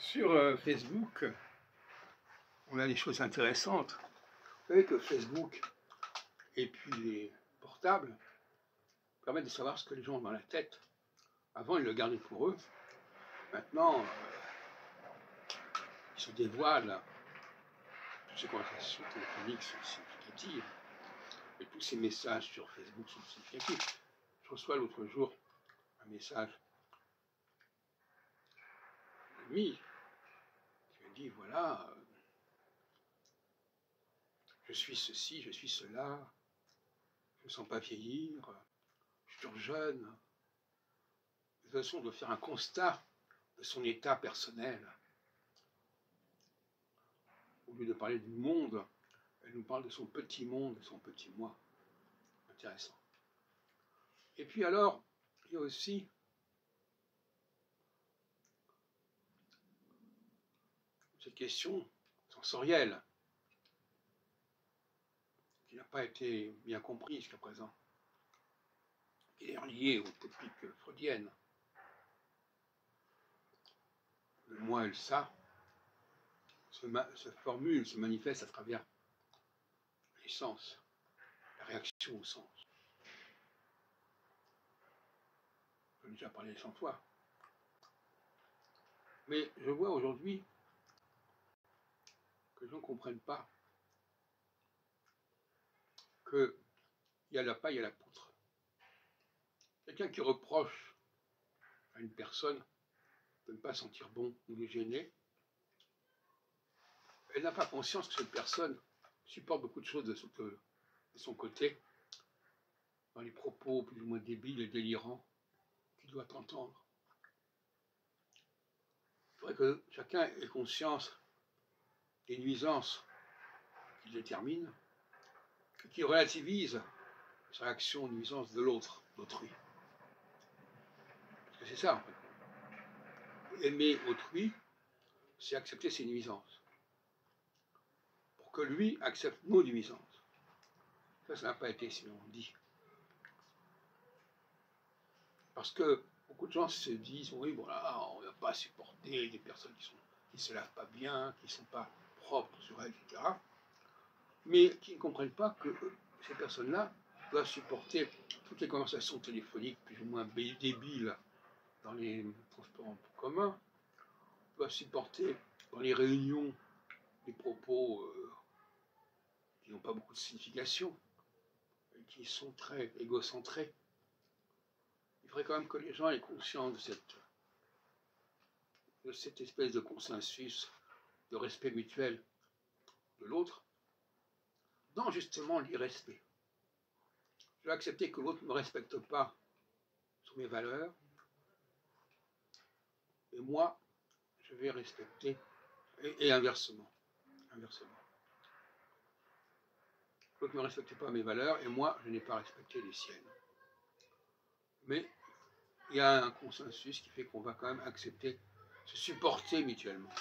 Sur Facebook, on a des choses intéressantes. Vous savez que Facebook et puis les portables permettent de savoir ce que les gens ont dans la tête. Avant, ils le gardaient pour eux. Maintenant, ils se dévoilent. Toutes ces conversations téléphoniques sont significatives. Et tous ces messages sur Facebook sont significatifs. Je reçois l'autre jour un message d'ami qui me dit, voilà, je suis ceci, je suis cela, je ne me sens pas vieillir, je suis toujours jeune. De toute façon, on doit faire un constat de son état personnel. Au lieu de parler du monde, elle nous parle de son petit monde, de son petit moi. Intéressant. Et puis alors, il y a aussi cette question sensorielle qui n'a pas été bien comprise jusqu'à présent, qui est liée aux techniques freudiennes. Le moi et le ça se formule, se manifeste à travers les sens, la réaction au sens. J'en ai déjà parlé 100 fois. Mais je vois aujourd'hui que les gens ne comprennent pas qu'il y a la paille à la poutre. Quelqu'un qui reproche à une personne de ne pas sentir bon ou de gêner, elle n'a pas conscience que cette personne supporte beaucoup de choses de son côté, dans les propos plus ou moins débiles et délirants qu'il doit entendre. Il faudrait que chacun ait conscience des nuisances qu'il détermine, et qu'il relativise sa réaction aux nuisances de l'autre, d'autrui. Parce que c'est ça, en fait. Aimer autrui, c'est accepter ses nuisances. Pour que lui accepte nos nuisances. Ça n'a pas été sinon dit. Parce que beaucoup de gens se disent, oui, voilà, on ne va pas supporter des personnes qui ne se lavent pas bien, qui ne sont pas propres sur elles, etc. Mais qui ne comprennent pas que ces personnes-là doivent supporter toutes les conversations téléphoniques plus ou moins débiles dans les transports en commun, doivent supporter dans les réunions des propos qui n'ont pas beaucoup de signification, et qui sont très égocentrés. Il faudrait quand même que les gens aient conscience de cette espèce de consensus, de respect mutuel de l'autre, dans justement l'irrespect. Je vais accepter que l'autre ne me respecte pas sur mes valeurs, et moi, je vais respecter, et inversement. L'autre ne respecte pas mes valeurs, et moi, je n'ai pas respecté les siennes. Mais il y a un consensus qui fait qu'on va quand même accepter, se supporter mutuellement.